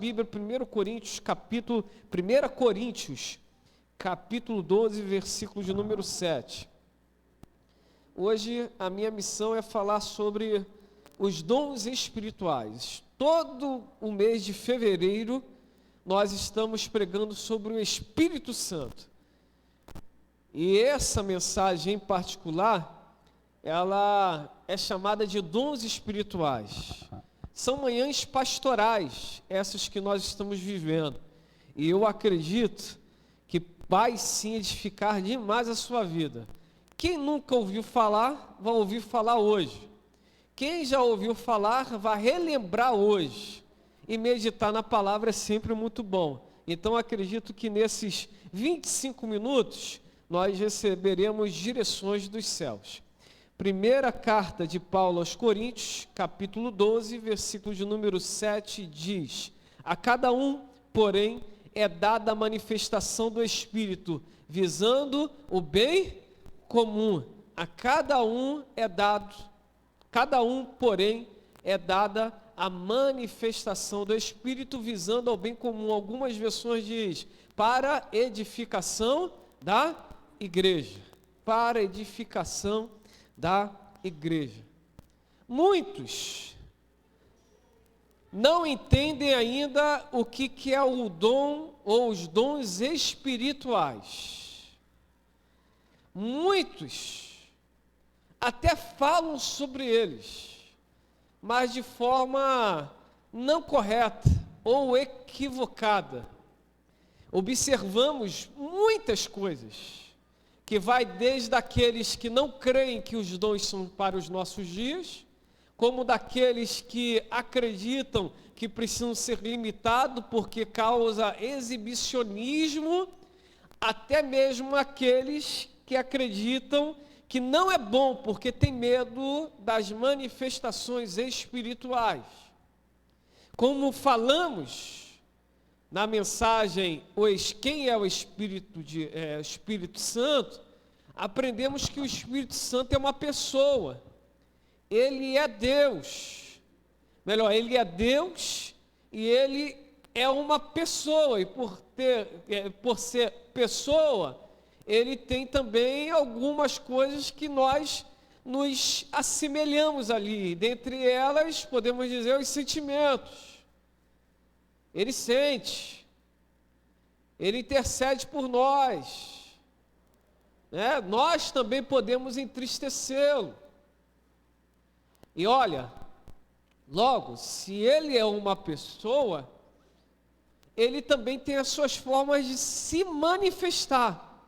Bíblia, 1 Coríntios, capítulo 12, versículo de número 7. Hoje a minha missão é falar sobre os dons espirituais. Todo o mês de fevereiro nós estamos pregando sobre o Espírito Santo. E essa mensagem em particular, ela é chamada de dons espirituais. São manhãs pastorais, essas que nós estamos vivendo. E eu acredito que vai sim edificar demais a sua vida. Quem nunca ouviu falar, vai ouvir falar hoje. Quem já ouviu falar, vai relembrar hoje. E meditar na palavra é sempre muito bom. Então acredito que nesses 25 minutos, nós receberemos direções dos céus. Primeira carta de Paulo aos Coríntios, capítulo 12, versículo de número 7, diz: a cada um, porém, é dada a manifestação do Espírito, visando o bem comum. A cada um, porém, é dada a manifestação do Espírito, visando ao bem comum. Algumas versões diz, para edificação da igreja. Para edificação da igreja. Muitos não entendem ainda o que é o dom ou os dons espirituais. Muitos até falam sobre eles, mas de forma não correta ou equivocada. Observamos muitas coisas, que vai desde aqueles que não creem que os dons são para os nossos dias, como daqueles que acreditam que precisam ser limitados porque causa exibicionismo, até mesmo aqueles que acreditam que não é bom porque tem medo das manifestações espirituais. Como falamos na mensagem, quem é o Espírito Santo, aprendemos que o Espírito Santo é uma pessoa. Ele é Deus. Melhor, ele é Deus e ele é uma pessoa. E por ser pessoa, ele tem também algumas coisas que nós nos assemelhamos ali. Dentre elas, podemos dizer, os sentimentos. Ele sente, ele intercede por nós, né? Nós também podemos entristecê-lo. E olha, logo, se ele é uma pessoa, ele também tem as suas formas de se manifestar.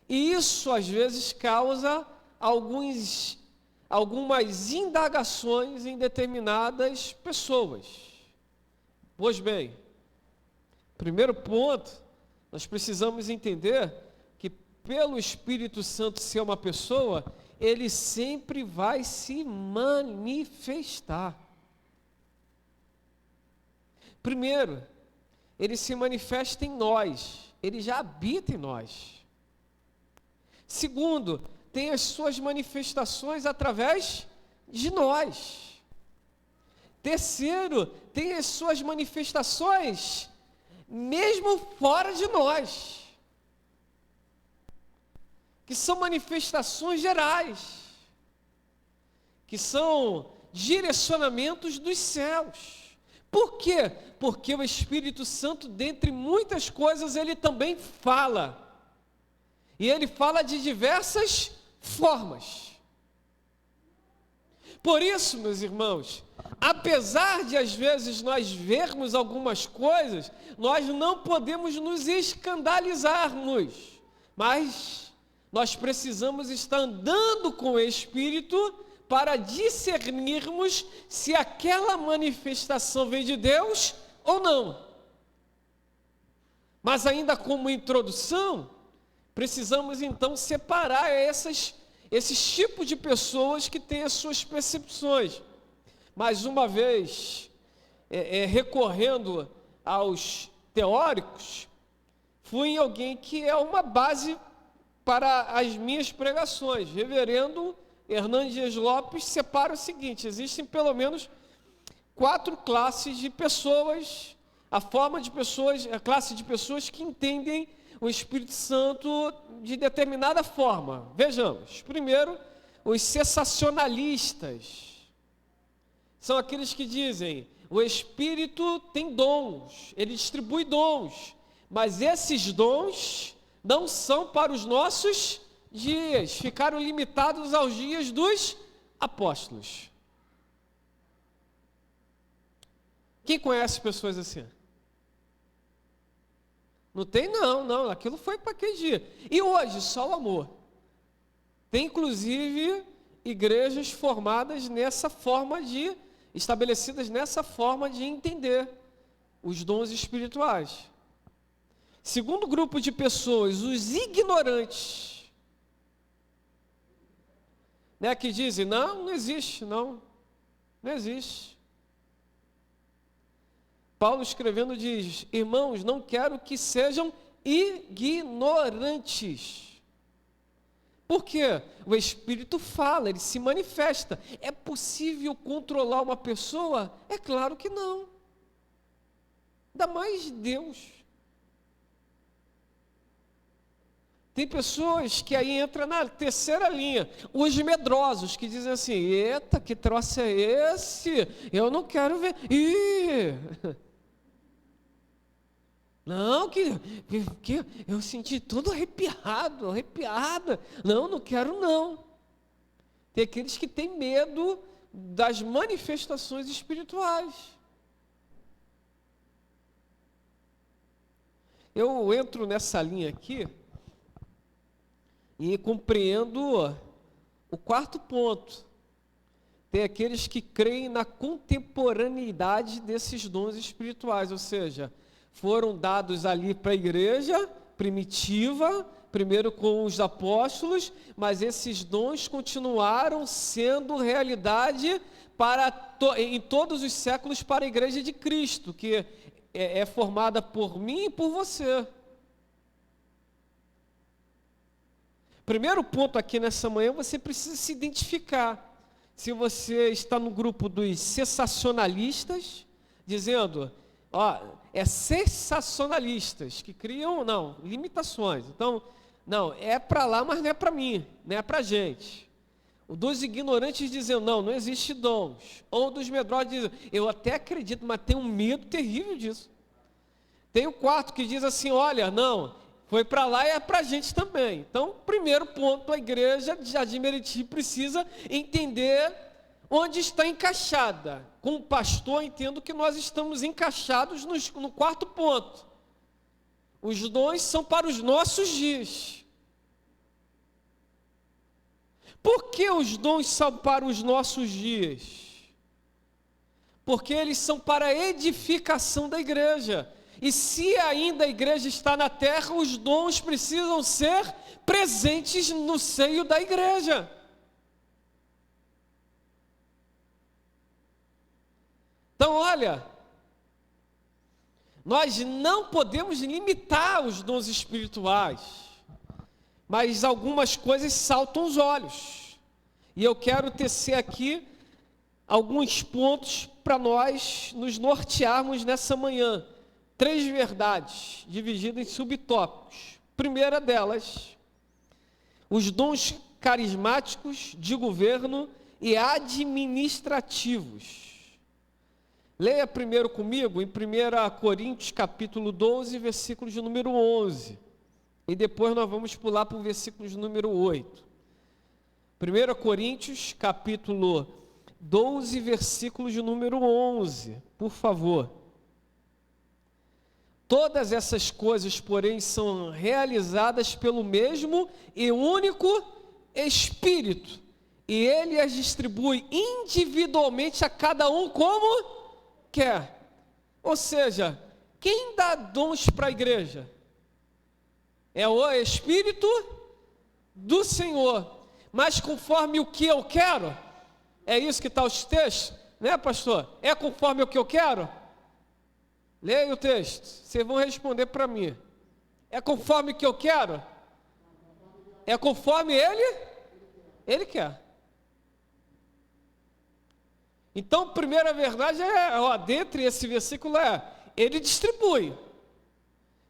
E isso às vezes causa algumas indagações em determinadas pessoas. Pois bem, primeiro ponto, nós precisamos entender que pelo Espírito Santo ser uma pessoa, ele sempre vai se manifestar. Primeiro, ele se manifesta em nós, ele já habita em nós. Segundo, tem as suas manifestações através de nós. Terceiro, tem as suas manifestações mesmo fora de nós, que são manifestações gerais, que são direcionamentos dos céus. Por quê? Porque o Espírito Santo, dentre muitas coisas, ele também fala, e ele fala de diversas formas. Por isso, meus irmãos, apesar de às vezes nós vermos algumas coisas, nós não podemos nos escandalizarmos, mas nós precisamos estar andando com o Espírito para discernirmos se aquela manifestação vem de Deus ou não. Mas ainda como introdução, precisamos então separar esses tipos de pessoas que têm as suas percepções. Mais uma vez, recorrendo aos teóricos, fui em alguém que é uma base para as minhas pregações. Reverendo Hernandes Dias Lopes separa o seguinte: existem pelo menos 4 classes de pessoas, a classe de pessoas que entendem o Espírito Santo de determinada forma. Vejamos. Primeiro, os sensacionalistas. São aqueles que dizem: o Espírito tem dons, ele distribui dons, mas esses dons não são para os nossos dias, ficaram limitados aos dias dos apóstolos. Quem conhece pessoas assim? Não tem não, aquilo foi para aquele dia. E hoje, só o amor. Tem inclusive igrejas formadas nessa forma estabelecidas nessa forma de entender os dons espirituais. Segundo grupo de pessoas, os ignorantes, né, que dizem: não existe, não existe. Paulo escrevendo diz: irmãos, não quero que sejam ignorantes. Por quê? O Espírito fala, ele se manifesta. É possível controlar uma pessoa? É claro que não. Ainda mais Deus. Tem pessoas que aí entram na terceira linha, os medrosos, que dizem assim: eita, que troço é esse? Eu não quero ver. Não, que eu senti tudo arrepiada. Não quero não. Tem aqueles que têm medo das manifestações espirituais. Eu entro nessa linha aqui e compreendo o 4º ponto. Tem aqueles que creem na contemporaneidade desses dons espirituais, ou seja, foram dados ali para a igreja primitiva, primeiro com os apóstolos, mas esses dons continuaram sendo realidade em todos os séculos para a igreja de Cristo, que é formada por mim e por você. Primeiro ponto aqui nessa manhã, você precisa se identificar. Se você está no grupo dos sensacionalistas, dizendo: é sensacionalistas que criam, limitações. Então, é para lá, mas não é para mim, não é para a gente. O dos ignorantes dizem: não existe dons. Ou dos medrosos dizem: eu até acredito, mas tenho um medo terrível disso. Tem o 4º que diz assim: olha, não, foi para lá e é para a gente também. Então, primeiro ponto, a igreja de Jardim Meriti precisa entender onde está encaixada. Como pastor, entendo que nós estamos encaixados no 4º ponto. Os dons são para os nossos dias. Por que os dons são para os nossos dias? Porque eles são para a edificação da igreja. E se ainda a igreja está na terra, os dons precisam ser presentes no seio da igreja. Então, olha, nós não podemos limitar os dons espirituais, mas algumas coisas saltam os olhos. E eu quero tecer aqui alguns pontos para nós nos nortearmos nessa manhã. 3 verdades, divididas em subtópicos. Primeira delas, os dons carismáticos de governo e administrativos. Leia primeiro comigo em 1 Coríntios capítulo 12, versículo de número 11. E depois nós vamos pular para o versículo de número 8. 1 Coríntios capítulo 12, versículo de número 11. Por favor. Todas essas coisas, porém, são realizadas pelo mesmo e único Espírito. E Ele as distribui individualmente a cada um como quer. Ou seja, quem dá dons para a igreja? É o Espírito do Senhor. Mas conforme o que eu quero? É isso que está os textos, né, pastor? É conforme o que eu quero? Leia o texto, vocês vão responder para mim. É conforme o que eu quero? É conforme Ele quer. Então, primeira verdade dentre esse versículo ele distribui.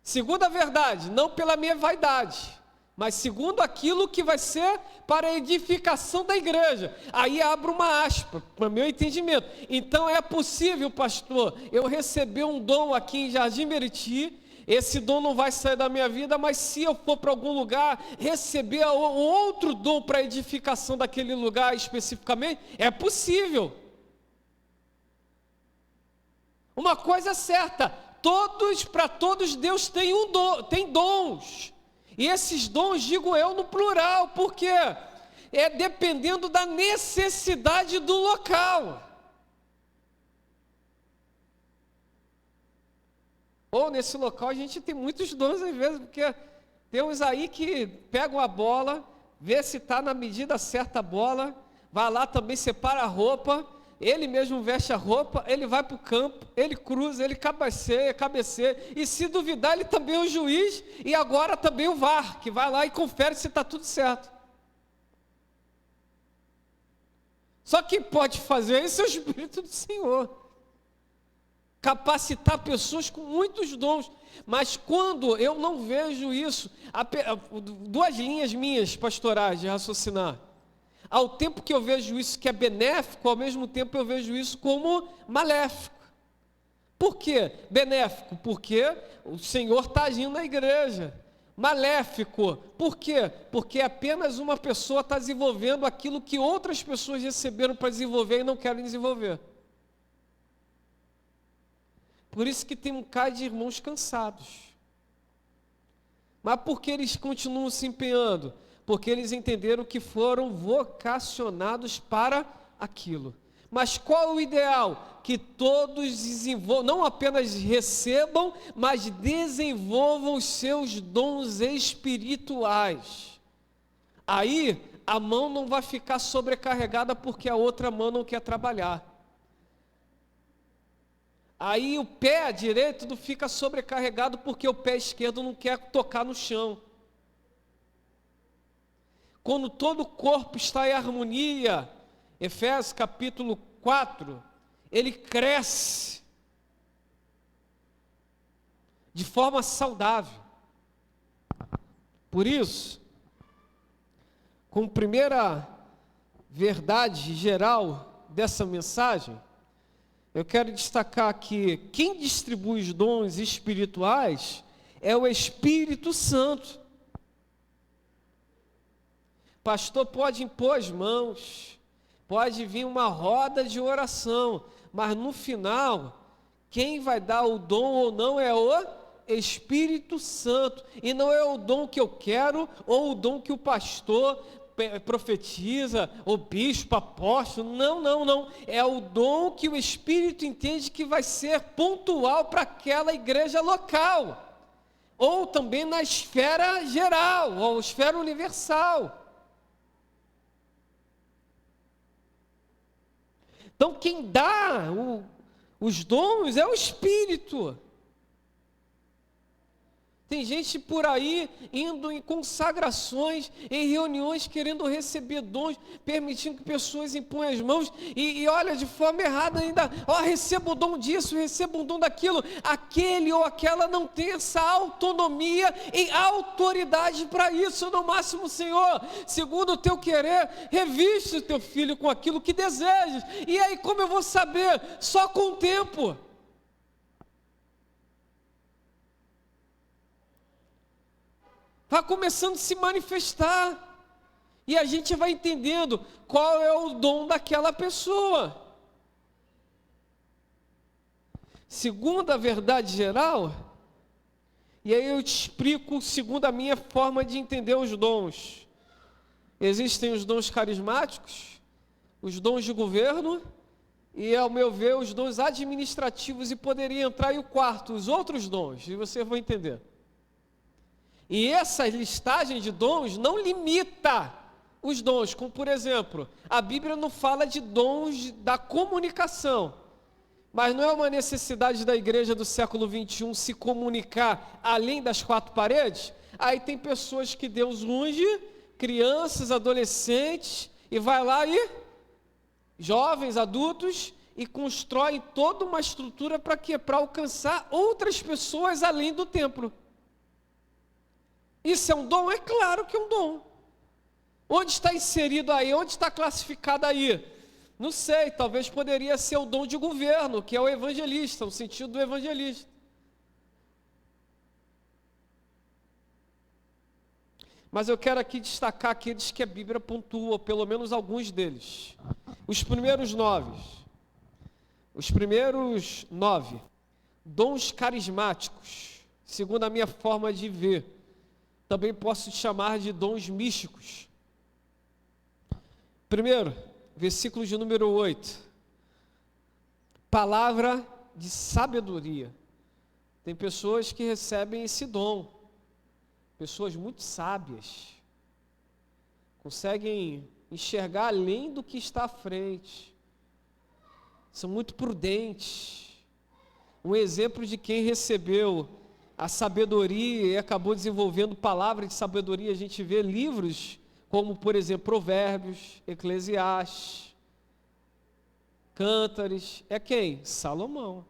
Segunda verdade, não pela minha vaidade, mas segundo aquilo que vai ser para a edificação da igreja. Aí abro uma aspa, para o meu entendimento. Então é possível, pastor, eu receber um dom aqui em Jardim Meriti, esse dom não vai sair da minha vida, mas se eu for para algum lugar, receber um outro dom para a edificação daquele lugar especificamente, é possível. Uma coisa é certa, para todos Deus tem tem dons. E esses dons, digo eu, no plural, porque é dependendo da necessidade do local. Ou nesse local a gente tem muitos dons às vezes, porque tem uns aí que pegam a bola, vê se está na medida certa a bola, vai lá também, separa a roupa, ele mesmo veste a roupa, ele vai para o campo, ele cruza, ele cabeceia, e se duvidar ele também é o juiz, e agora também o VAR, que vai lá e confere se está tudo certo. Só quem pode fazer isso é o Espírito do Senhor. Capacitar pessoas com muitos dons. Mas quando eu não vejo isso, duas linhas minhas pastorais de raciocinar. Ao tempo que eu vejo isso que é benéfico, ao mesmo tempo eu vejo isso como maléfico. Por quê? Benéfico, porque o Senhor está agindo na igreja. Maléfico, por quê? Porque apenas uma pessoa está desenvolvendo aquilo que outras pessoas receberam para desenvolver e não querem desenvolver. Por isso que tem um bocado de irmãos cansados. Mas por que eles continuam se empenhando? Porque eles entenderam que foram vocacionados para aquilo. Mas qual é o ideal? Que todos desenvolvam, não apenas recebam, mas desenvolvam os seus dons espirituais. Aí a mão não vai ficar sobrecarregada porque a outra mão não quer trabalhar. Aí o pé direito não fica sobrecarregado porque o pé esquerdo não quer tocar no chão. Quando todo o corpo está em harmonia, Efésios capítulo 4, ele cresce de forma saudável. Por isso, como primeira verdade geral dessa mensagem, eu quero destacar que quem distribui os dons espirituais é o Espírito Santo. Pastor pode impor as mãos, pode vir uma roda de oração, mas no final, quem vai dar o dom ou não é o Espírito Santo. E não é o dom que eu quero ou o dom que o pastor profetiza, o bispo, apóstolo, não, é o dom que o Espírito entende que vai ser pontual para aquela igreja local, ou também na esfera geral, ou esfera universal. Então quem dá os dons é o Espírito. Tem gente por aí indo em consagrações, em reuniões, querendo receber dons, permitindo que pessoas imponham as mãos e olha de forma errada ainda, receba o dom disso, receba o dom daquilo. Aquele ou aquela não tem essa autonomia e autoridade para isso. No máximo, Senhor, segundo o teu querer, reviste o teu filho com aquilo que desejas. E aí como eu vou saber? Só com o tempo. Vai começando a se manifestar, e a gente vai entendendo qual é o dom daquela pessoa. Segundo a verdade geral, e aí eu te explico segundo a minha forma de entender os dons. Existem os dons carismáticos, os dons de governo, e ao meu ver os dons administrativos, e poderia entrar aí o quarto, os outros dons, e você vai entender. E essa listagem de dons não limita os dons, como por exemplo, a Bíblia não fala de dons da comunicação, mas não é uma necessidade da igreja do século 21 se comunicar além das quatro paredes? Aí tem pessoas que Deus unge, crianças, adolescentes, e vai lá e jovens, adultos, e constroem toda uma estrutura para quê? Para alcançar outras pessoas além do templo. Isso é um dom? É claro que é um dom. Onde está inserido aí? Onde está classificado aí? Não sei, talvez poderia ser o dom de governo, que é o evangelista, o sentido do evangelista. Mas eu quero aqui destacar aqueles que a Bíblia pontua, pelo menos alguns deles. Os primeiros 9, dons carismáticos, segundo a minha forma de ver. Também posso chamar de dons místicos. Primeiro, versículo de número 8. Palavra de sabedoria. Tem pessoas que recebem esse dom. Pessoas muito sábias. Conseguem enxergar além do que está à frente. São muito prudentes. Um exemplo de quem recebeu a sabedoria e acabou desenvolvendo palavras de sabedoria, a gente vê livros como, por exemplo, Provérbios, Eclesiastes, Cântares. É quem? Salomão.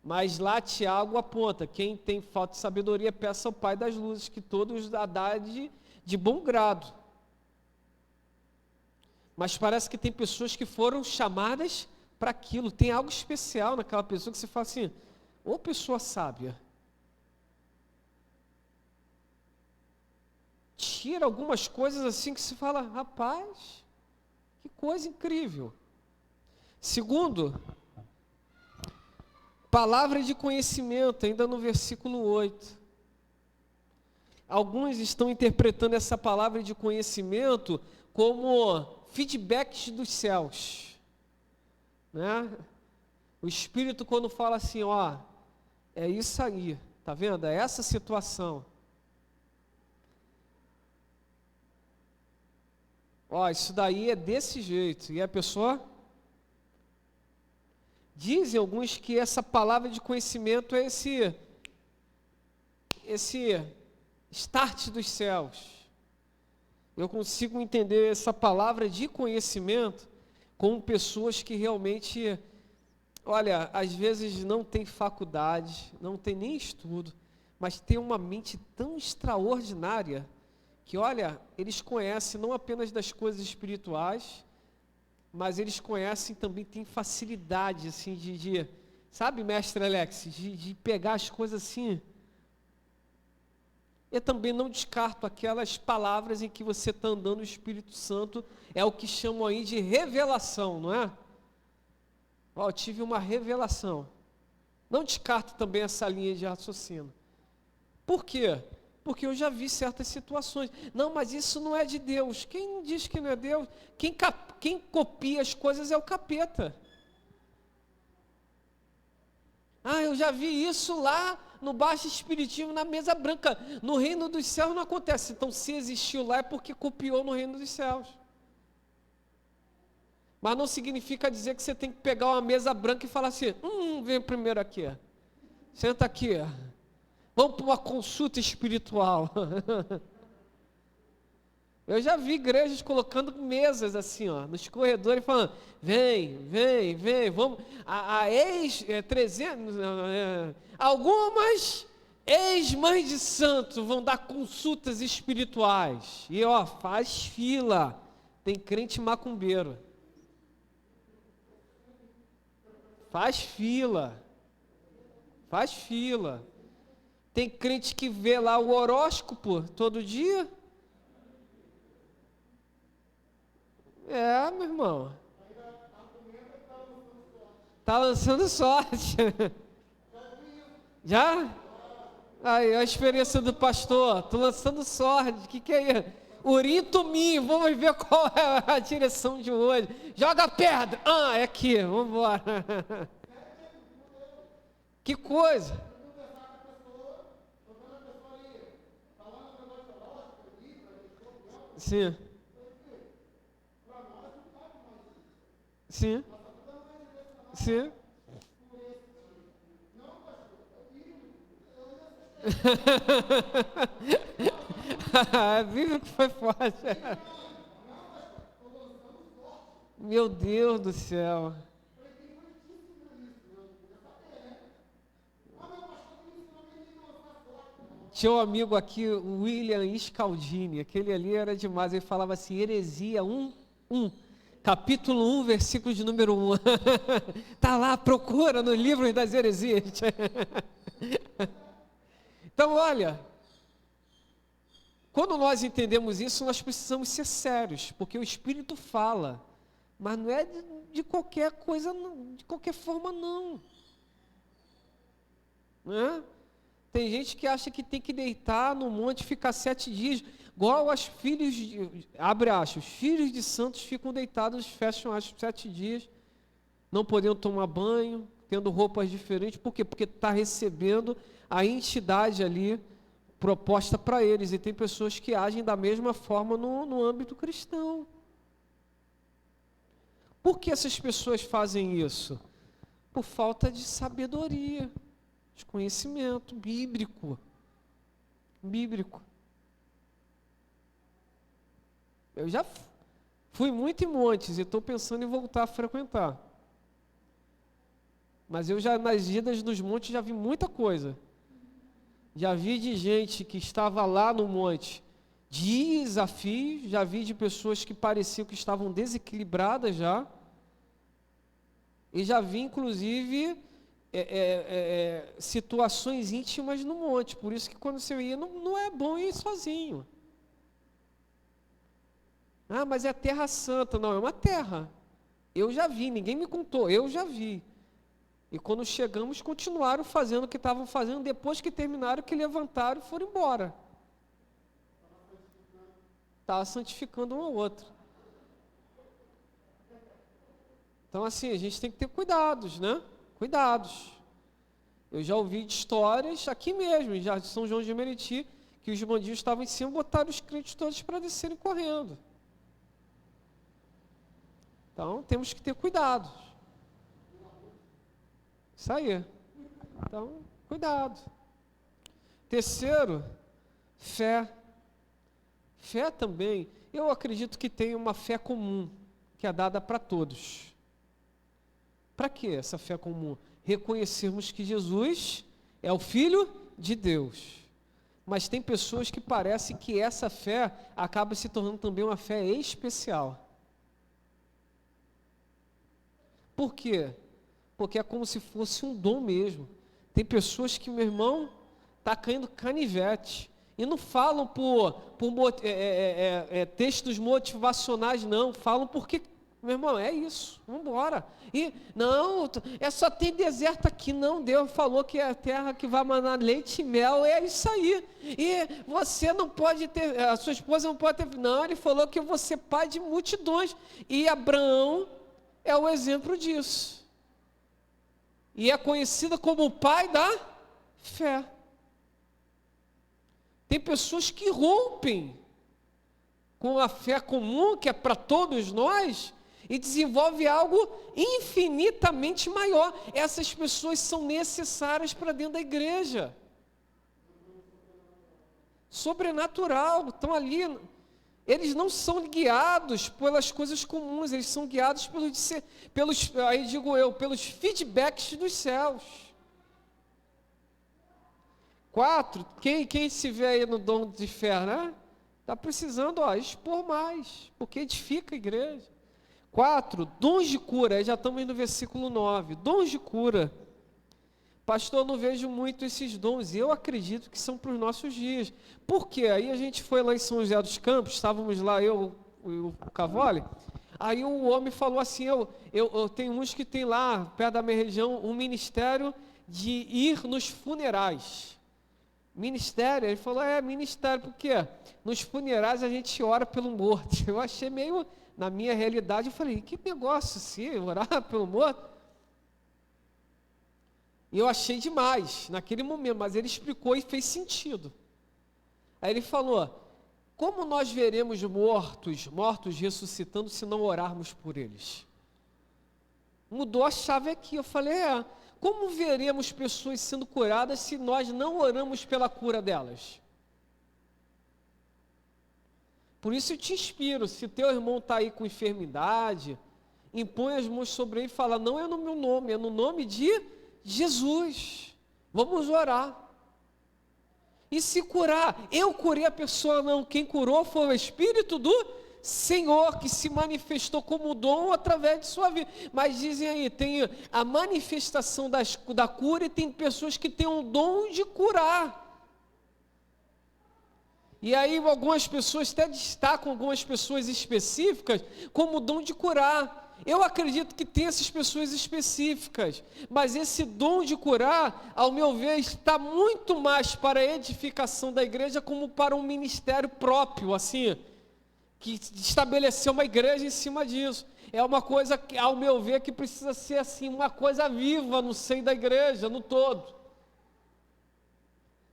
Mas lá Tiago aponta, quem tem falta de sabedoria, peça ao Pai das luzes, que todos dá de bom grado. Mas parece que tem pessoas que foram chamadas para aquilo, tem algo especial naquela pessoa que você fala assim, ô pessoa sábia. Tira algumas coisas assim que se fala, rapaz, que coisa incrível. Segundo, palavra de conhecimento, ainda no versículo 8. Alguns estão interpretando essa palavra de conhecimento como feedbacks dos céus, né? O Espírito quando fala assim, ó, é isso aí, tá vendo? É essa situação. Ó, isso daí é desse jeito. E a pessoa... Dizem alguns que essa palavra de conhecimento é esse start dos céus. Eu consigo entender essa palavra de conhecimento como pessoas que realmente, olha, às vezes não tem faculdade, não tem nem estudo, mas tem uma mente tão extraordinária que, olha, eles conhecem não apenas das coisas espirituais, mas eles conhecem também, tem facilidade, assim, sabe, mestre Alex, de pegar as coisas assim. Eu também não descarto aquelas palavras em que você está andando no Espírito Santo, é o que chamam aí de revelação, não é? Ó, eu tive uma revelação. Não descarto também essa linha de raciocínio. Por quê? Porque eu já vi certas situações. Não, mas isso não é de Deus. Quem diz que não é Deus? Quem copia as coisas é o capeta. Ah, eu já vi isso lá no baixo espiritismo, na mesa branca. No reino dos céus não acontece. Então, se existiu lá é porque copiou no reino dos céus. Mas não significa dizer que você tem que pegar uma mesa branca e falar assim, vem primeiro aqui. Senta aqui. Vamos para uma consulta espiritual. Eu já vi igrejas colocando mesas assim, ó, nos corredores, falando, vem, vamos. Algumas ex-mães de santo vão dar consultas espirituais. E, ó, faz fila. Tem crente macumbeiro. Faz fila. Tem crente que vê lá o horóscopo todo dia. É, meu irmão. Tá lançando sorte. Já? Aí, a experiência do pastor. Tô lançando sorte. O que é isso? Urim-tumim. Vamos ver qual é a direção de hoje. Joga pedra. É aqui. Vamos embora. Que coisa. Sim. Sim. Sim. A Bíblia que foi forte. Meu Deus do céu. Tinha um amigo aqui, o William Scaldini, aquele ali era demais, ele falava assim, heresia 1, capítulo 1, versículo de número 1. Está lá, procura no livro das heresias. Então, olha, quando nós entendemos isso, nós precisamos ser sérios, porque o Espírito fala, mas não é de qualquer coisa, de qualquer forma, não. Não é? Tem gente que acha que tem que deitar no monte e ficar 7 dias, igual os filhos, abre aspas, os filhos de santos ficam deitados, fecham as 7 dias, não podendo tomar banho, tendo roupas diferentes, por quê? Porque está recebendo a entidade ali proposta para eles, e tem pessoas que agem da mesma forma no âmbito cristão. Por que essas pessoas fazem isso? Por falta de sabedoria, de conhecimento bíblico. Eu já fui muito em montes e estou pensando em voltar a frequentar. Mas eu já, nas idas nos montes, já vi muita coisa. Já vi de gente que estava lá no monte, desafios, já vi de pessoas que pareciam que estavam desequilibradas já. E já vi, inclusive, situações íntimas no monte. Por isso que quando você ia, não é bom ir sozinho. Ah, mas é a Terra Santa. Não, é uma terra. Eu já vi, ninguém me contou, eu já vi. E quando chegamos, continuaram fazendo o que estavam fazendo, depois que terminaram, que levantaram e foram embora. Estava santificando um ao outro. Então, assim, a gente tem que ter cuidados, né? Cuidados. Eu já ouvi de histórias aqui mesmo, já de São João de Meriti, que os bandidos estavam em cima e botaram os crentes todos para descerem correndo. Então, temos que ter cuidado. Isso aí. Então, cuidado. Terceiro, fé. Fé também, eu acredito que tem uma fé comum, que é dada para todos. Para que essa fé comum? Reconhecermos que Jesus é o Filho de Deus. Mas tem pessoas que parecem que essa fé acaba se tornando também uma fé especial. Por quê? Porque é como se fosse um dom mesmo. Tem pessoas que, meu irmão, está caindo canivete. E não falam por textos motivacionais, não. Falam porque, meu irmão, é isso, vamos embora. E, não, só tem deserto aqui. Não, Deus falou que é a terra que vai manar leite e mel, é isso aí. E você não pode ter, a sua esposa não pode ter, não, ele falou que eu vou ser pai de multidões. E Abraão é o exemplo disso. E é conhecido como o pai da fé. Tem pessoas que rompem com a fé comum, que é para todos nós, e desenvolvem algo infinitamente maior. Essas pessoas são necessárias para dentro da igreja. Sobrenatural, estão ali. Eles não são guiados pelas coisas comuns, eles são guiados pelos feedbacks dos céus. 4, quem se vê aí no dom de fé, né? Está precisando, expor mais, porque edifica a igreja. 4, dons de cura, aí já estamos no versículo 9, dons de cura. Pastor, eu não vejo muito esses dons, e eu acredito que são para os nossos dias. Por quê? Aí a gente foi lá em São José dos Campos, estávamos lá, eu e o Cavoli, aí o homem falou assim, eu tenho uns que tem lá, perto da minha região, um ministério de ir nos funerais. Ministério, ele falou, ministério, porque nos funerais a gente ora pelo morto. Eu achei meio, na minha realidade, eu falei, que negócio assim, orar pelo morto? E eu achei demais, naquele momento, mas ele explicou e fez sentido. Aí ele falou, como nós veremos mortos ressuscitando se não orarmos por eles? Mudou a chave aqui, eu falei, como veremos pessoas sendo curadas se nós não oramos pela cura delas? Por isso eu te inspiro, se teu irmão está aí com enfermidade, impõe as mãos sobre ele e fala, não é no meu nome, é no nome de Jesus. Vamos orar. E se curar, eu curei a pessoa, não. Quem curou foi o Espírito do Senhor, que se manifestou como dom através de sua vida. Mas dizem aí, tem a manifestação da cura e tem pessoas que têm um dom de curar. E aí algumas pessoas até destacam algumas pessoas específicas como dom de curar. Eu acredito que tem essas pessoas específicas, mas esse dom de curar, ao meu ver, está muito mais para a edificação da igreja como para um ministério próprio, assim, que estabeleceu uma igreja em cima disso. É uma coisa, ao meu ver, que precisa ser assim, uma coisa viva no seio da igreja, no todo.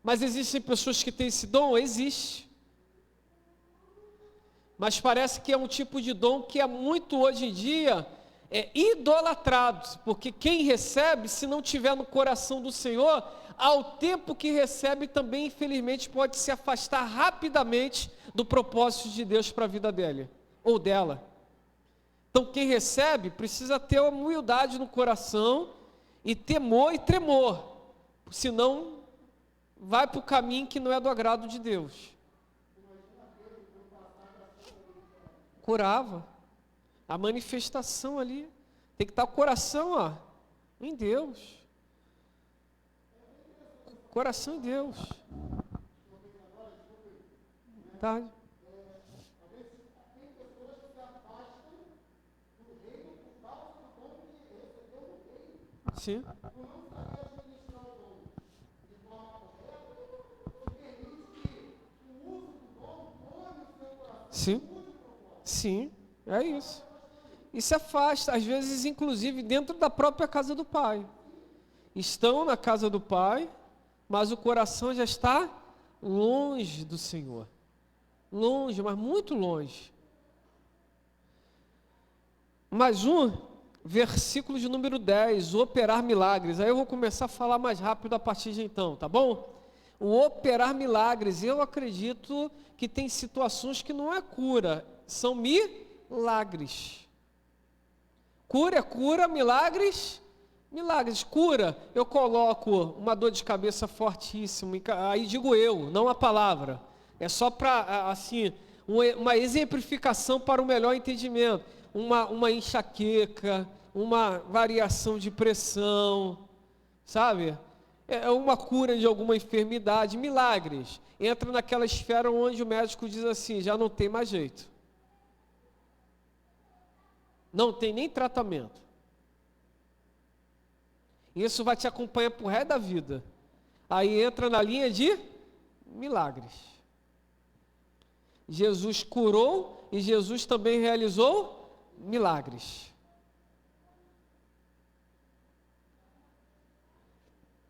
Mas existem pessoas que têm esse dom? Existe. Mas parece que é um tipo de dom que é muito hoje em dia idolatrado, porque quem recebe, se não tiver no coração do Senhor, ao tempo que recebe também, infelizmente, pode se afastar rapidamente do propósito de Deus para a vida dele, ou dela. Então quem recebe precisa ter humildade no coração, e temor e tremor, senão vai para o caminho que não é do agrado de Deus. Curava. A manifestação ali. Tem que estar o coração, ó, em Deus. Coração em Deus. Tá. Sim. Sim. Sim, é isso. E se afasta, às vezes, inclusive, dentro da própria casa do Pai. Estão na casa do Pai, mas o coração já está longe do Senhor. Longe, mas muito longe. Mais um, versículo de número 10, o operar milagres. Aí eu vou começar a falar mais rápido a partir de então, tá bom? O operar milagres, eu acredito que tem situações que não é cura, são milagres. Cura é cura, milagres, milagres. Cura, eu coloco uma dor de cabeça fortíssima, aí digo eu, não a palavra. É só para, assim, uma exemplificação para o melhor entendimento. Uma enxaqueca, uma variação de pressão, sabe? É uma cura de alguma enfermidade, milagres. Entra naquela esfera onde o médico diz assim, já não tem mais jeito. Não tem nem tratamento. Isso vai te acompanhar pro resto da vida. Aí entra na linha de milagres. Jesus curou e Jesus também realizou milagres.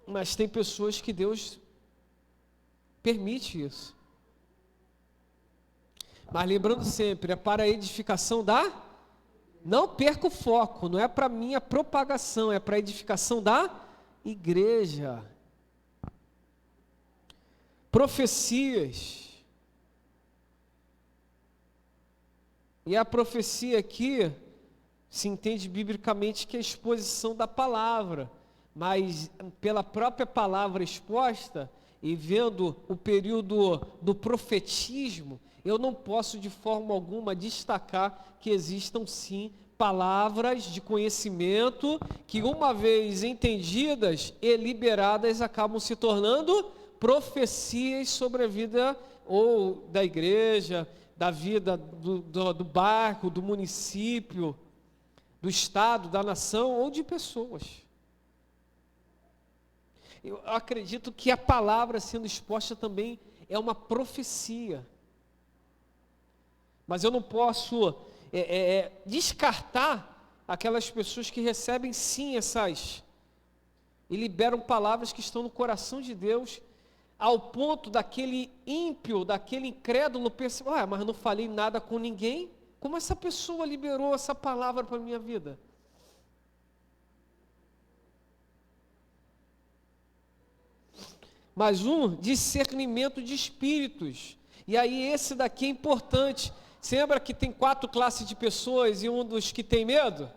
Mas tem pessoas que Deus permite isso. Mas lembrando sempre, é para a edificação da... Não perca o foco, não é para minha propagação, é para a edificação da igreja. Profecias. E a profecia aqui se entende biblicamente que é a exposição da palavra, mas pela própria palavra exposta e vendo o período do profetismo, eu não posso de forma alguma destacar que existam sim palavras de conhecimento que, uma vez entendidas e liberadas, acabam se tornando profecias sobre a vida ou da igreja, da vida do bairro, do município, do estado, da nação ou de pessoas. Eu acredito que a palavra sendo exposta também é uma profecia. Mas eu não posso descartar aquelas pessoas que recebem sim essas e liberam palavras que estão no coração de Deus, ao ponto daquele ímpio, daquele incrédulo pensar, mas não falei nada com ninguém, como essa pessoa liberou essa palavra para a minha vida? Mais um, discernimento de espíritos. E aí esse daqui é importante. Você lembra que tem 4 classes de pessoas e um dos que tem medo?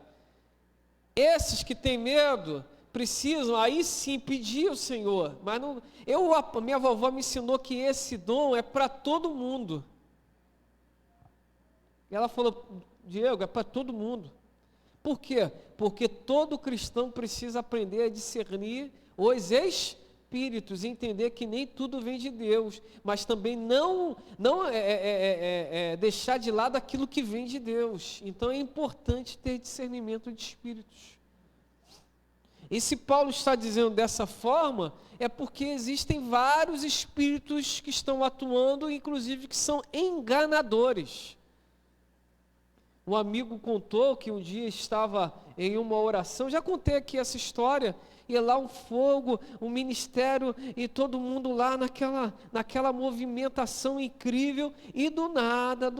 Esses que têm medo precisam aí sim pedir ao Senhor, mas não, a minha vovó me ensinou que esse dom é para todo mundo. E ela falou: Diego, é para todo mundo. Por quê? Porque todo cristão precisa aprender a discernir os espíritos, e entender que nem tudo vem de Deus, mas também não deixar de lado aquilo que vem de Deus. Então é importante ter discernimento de espíritos. E se Paulo está dizendo dessa forma, é porque existem vários espíritos que estão atuando, inclusive que são enganadores. Um amigo contou que um dia estava em uma oração, já contei aqui essa história, e lá um fogo, um ministério, e todo mundo lá naquela movimentação incrível, e do nada,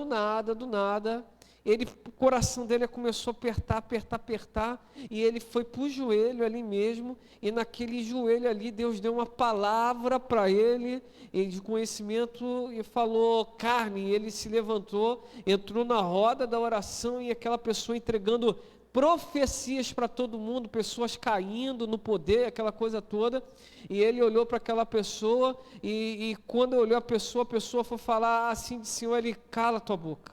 o coração dele começou a apertar, e ele foi para o joelho ali mesmo, e naquele joelho ali Deus deu uma palavra para ele, de conhecimento, e falou carne, e ele se levantou, entrou na roda da oração, e aquela pessoa entregando profecias para todo mundo, pessoas caindo no poder, aquela coisa toda, e ele olhou para aquela pessoa, e quando olhou a pessoa foi falar assim de Senhor, ele: cala tua boca.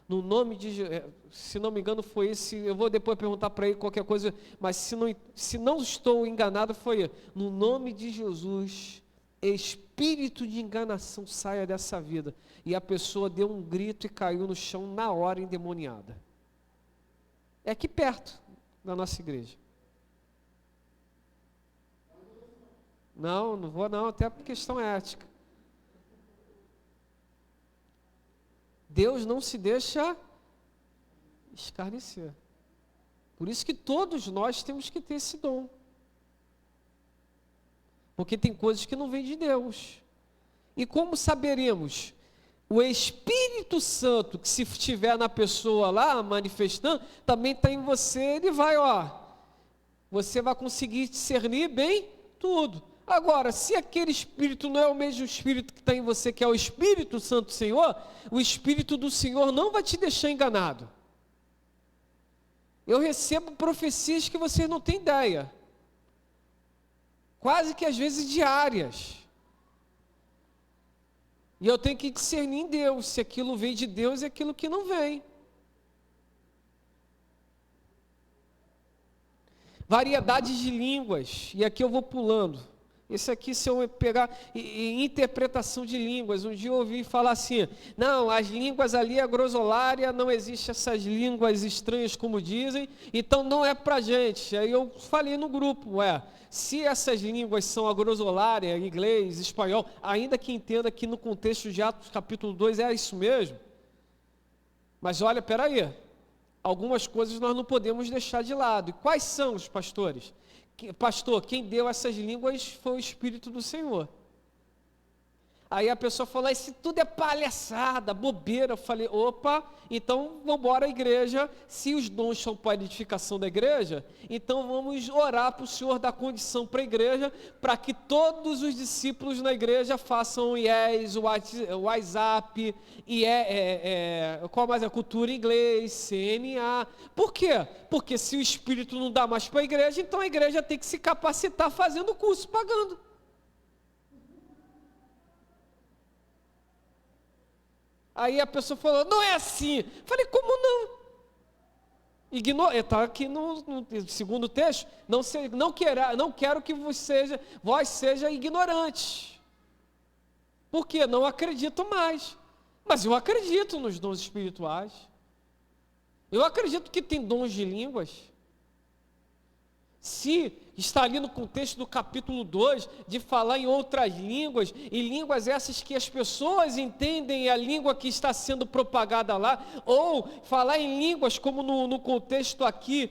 No nome de Jesus, se não me engano foi esse, eu vou depois perguntar para ele qualquer coisa, mas se não estou enganado foi: no nome de Jesus, espírito de enganação saia dessa vida. E a pessoa deu um grito e caiu no chão na hora, endemoniada. É aqui perto da nossa igreja. Não vou não, até por questão ética. Deus não se deixa escarnecer. Por isso que todos nós temos que ter esse dom. Porque tem coisas que não vêm de Deus. E como saberemos? O Espírito Santo, que se estiver na pessoa lá, manifestando, também está em você, ele vai, você vai conseguir discernir bem tudo. Agora, se aquele Espírito não é o mesmo Espírito que está em você, que é o Espírito Santo do Senhor, o Espírito do Senhor não vai te deixar enganado. Eu recebo profecias que vocês não têm ideia, quase que às vezes diárias, e eu tenho que discernir em Deus, se aquilo vem de Deus e aquilo que não vem. Variedades de línguas, e aqui eu vou pulando. Esse aqui, se eu pegar interpretação de línguas, um dia eu ouvi falar assim: não, as línguas ali é grosolária, não existe essas línguas estranhas como dizem, então não é para gente. Aí eu falei no grupo: se essas línguas são a grosolária, inglês, espanhol, ainda que entenda que no contexto de Atos capítulo 2 é isso mesmo, mas olha, peraí, algumas coisas nós não podemos deixar de lado. E quais são os pastores? Pastor, quem deu essas línguas foi o Espírito do Senhor. Aí a pessoa falou: isso tudo é palhaçada, bobeira. Eu falei: opa, então vamos embora à igreja. Se os dons são para a edificação da igreja, então vamos orar para o Senhor dar condição para a igreja, para que todos os discípulos na igreja façam o IES, o WhatsApp, qual mais é? Cultura em inglês, CNA. Por quê? Porque se o Espírito não dá mais para a igreja, então a igreja tem que se capacitar fazendo curso, pagando. Aí a pessoa falou: não é assim. Falei: como não? Está aqui no segundo texto: não quero que vós seja ignorantes. Por quê? Não acredito mais. Mas eu acredito nos dons espirituais. Eu acredito que tem dons de línguas. Se está ali no contexto do capítulo 2, de falar em outras línguas, e línguas essas que as pessoas entendem a língua que está sendo propagada lá, ou falar em línguas como no contexto aqui,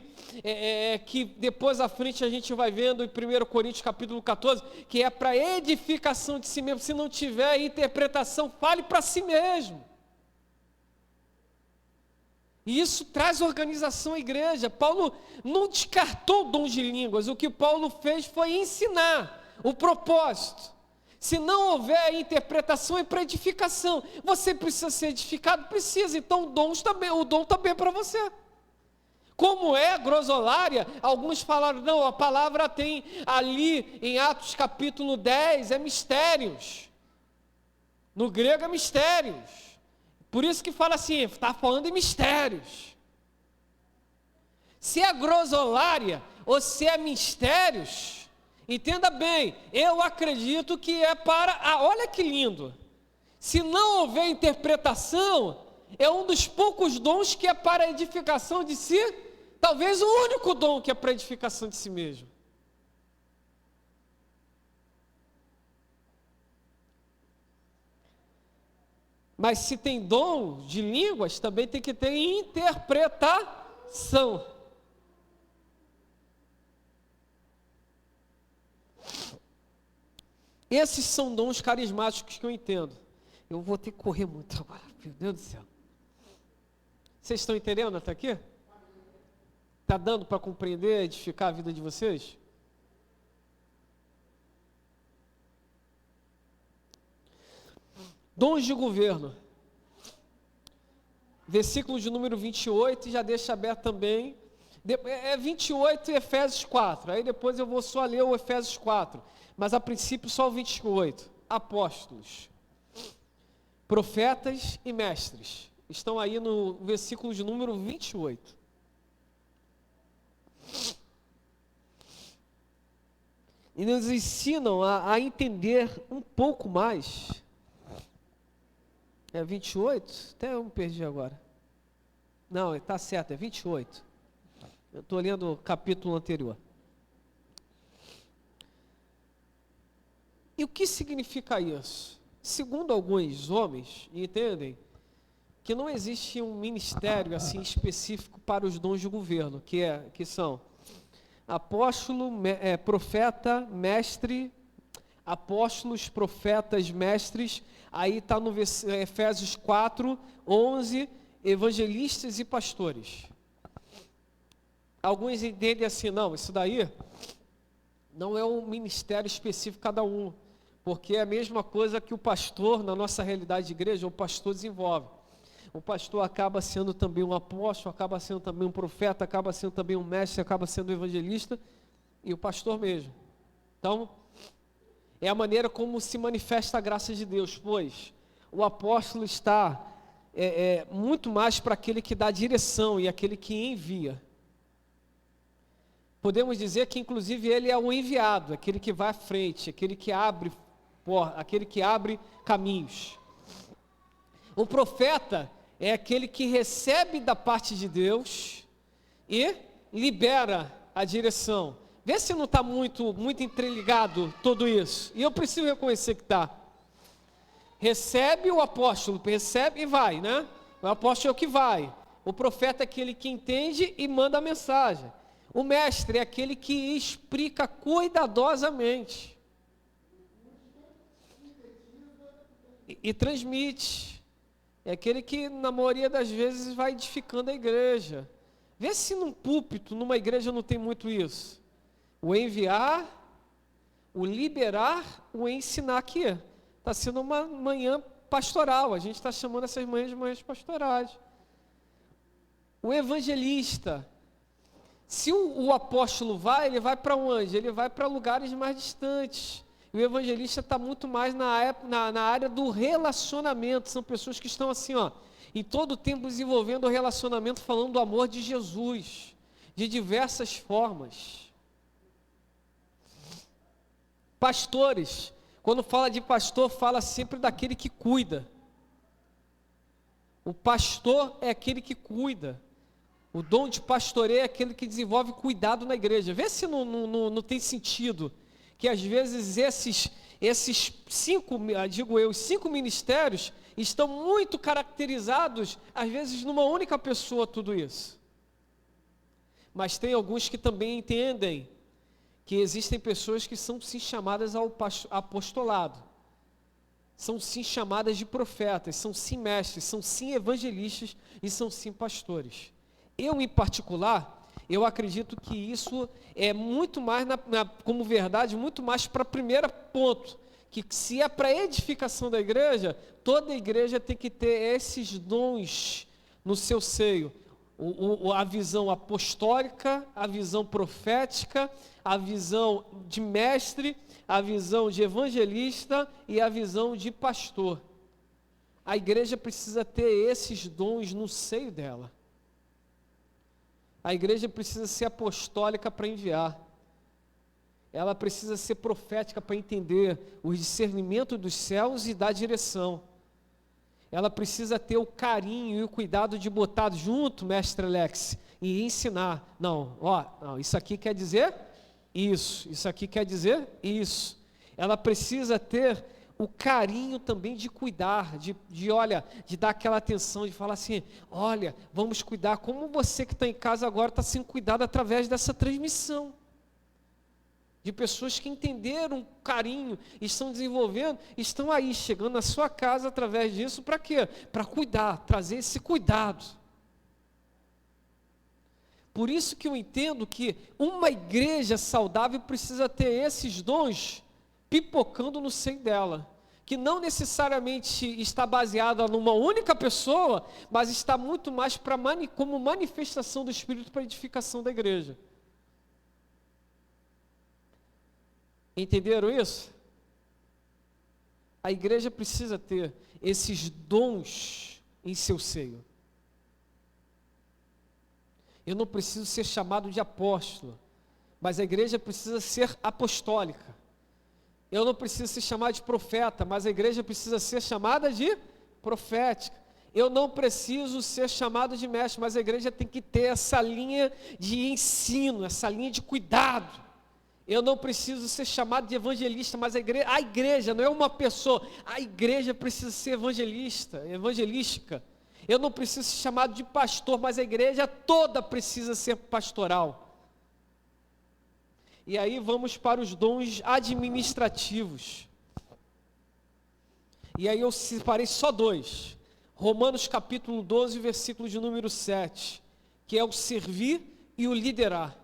que depois à frente a gente vai vendo em 1 Coríntios capítulo 14, que é para edificação de si mesmo. Se não tiver interpretação, fale para si mesmo. E isso traz organização à igreja. Paulo não descartou o dom de línguas. O que Paulo fez foi ensinar o propósito. Se não houver interpretação, é para edificação. Você precisa ser edificado? Precisa. Então o dom também é para você. Como é grosolária? Alguns falaram, não, a palavra tem ali em Atos capítulo 10, é mistérios. No grego é mistérios. Por isso que fala assim, está falando em mistérios. Se é grosolária ou se é mistérios, entenda bem, eu acredito que é para... olha que lindo. Se não houver interpretação, é um dos poucos dons que é para a edificação de si, talvez o único dom que é para a edificação de si mesmo. Mas se tem dom de línguas, também tem que ter interpretação. Esses são dons carismáticos que eu entendo. Eu vou ter que correr muito agora, meu Deus do céu. Vocês estão entendendo até aqui? Está dando para compreender, edificar a vida de vocês? Dons de governo. Versículo de número 28, já deixa aberto também. É 28 e Efésios 4. Aí depois eu vou só ler o Efésios 4. Mas a princípio só o 28. Apóstolos, profetas e mestres. Estão aí no versículo de número 28. E nos ensinam a entender um pouco mais. É 28? Até eu me perdi agora. Não, está certo, é 28. Eu estou lendo o capítulo anterior. E o que significa isso? Segundo alguns homens, entendem que não existe um ministério assim específico para os dons de governo, que são apóstolo, profeta, mestre, apóstolos, profetas, mestres. Aí está no Efésios 4, 11, evangelistas e pastores. Alguns entendem assim, não, isso daí não é um ministério específico cada um, porque é a mesma coisa que o pastor, na nossa realidade de igreja, o pastor desenvolve. O pastor acaba sendo também um apóstolo, acaba sendo também um profeta, acaba sendo também um mestre, acaba sendo um evangelista, e o pastor mesmo. Então, é a maneira como se manifesta a graça de Deus, pois o apóstolo está muito mais para aquele que dá direção e aquele que envia. Podemos dizer que, inclusive, ele é o enviado, aquele que vai à frente, aquele que abre caminhos. O profeta é aquele que recebe da parte de Deus e libera a direção. Vê se não está muito interligado tudo isso. E eu preciso reconhecer que está. Recebe o apóstolo, recebe e vai, né? O apóstolo é o que vai. O profeta é aquele que entende e manda a mensagem. O mestre é aquele que explica cuidadosamente. E transmite. É aquele que, na maioria das vezes, vai edificando a igreja. Vê se num púlpito, numa igreja, não tem muito isso. O enviar, o liberar, o ensinar aqui. Está sendo uma manhã pastoral. A gente está chamando essas manhãs de manhãs pastorais. O evangelista. Se o apóstolo vai, ele vai para onde? Ele vai para lugares mais distantes. E o evangelista está muito mais na área do relacionamento. São pessoas que estão assim, em todo o tempo desenvolvendo o relacionamento, falando do amor de Jesus, de diversas formas. Pastores, quando fala de pastor, fala sempre daquele que cuida. O pastor é aquele que cuida. O dom de pastoreio é aquele que desenvolve cuidado na igreja. Vê se não tem sentido que às vezes esses os 5 ministérios estão muito caracterizados, às vezes numa única pessoa, tudo isso. Mas tem alguns que também entendem que existem pessoas que são sim chamadas ao apostolado, são sim chamadas de profetas, são sim mestres, são sim evangelistas e são sim pastores. Eu, em particular, eu acredito que isso é muito mais, como verdade, muito mais para o primeiro ponto, que se é para a edificação da igreja, toda a igreja tem que ter esses dons no seu seio. A visão apostólica, a visão profética, a visão de mestre, a visão de evangelista e a visão de pastor. A igreja precisa ter esses dons no seio dela. A igreja precisa ser apostólica para enviar. Ela precisa ser profética para entender o discernimento dos céus e dar direção. Ela precisa ter o carinho e o cuidado de botar junto, mestre Alex, e ensinar. Não, isso aqui quer dizer isso aqui quer dizer isso. Ela precisa ter o carinho também de cuidar, de dar aquela atenção, de falar assim, olha, vamos cuidar, como você que está em casa agora está sendo cuidado através dessa transmissão. De pessoas que entenderam o carinho, estão desenvolvendo, estão aí, chegando na sua casa através disso, para quê? Para cuidar, trazer esse cuidado. Por isso que eu entendo que uma igreja saudável precisa ter esses dons pipocando no seio dela, que não necessariamente está baseada numa única pessoa, mas está muito mais como manifestação do Espírito para a edificação da igreja. Entenderam isso? A igreja precisa ter esses dons em seu seio. Eu não preciso ser chamado de apóstolo, mas a igreja precisa ser apostólica. Eu não preciso ser chamado de profeta, mas a igreja precisa ser chamada de profética. Eu não preciso ser chamado de mestre, mas a igreja tem que ter essa linha de ensino, essa linha de cuidado. Eu não preciso ser chamado de evangelista, mas a igreja não é uma pessoa, a igreja precisa ser evangelística. Eu não preciso ser chamado de pastor, mas a igreja toda precisa ser pastoral. E aí vamos para os dons administrativos. E aí eu separei só 2. Romanos capítulo 12, versículo de número 7, que é o servir e o liderar.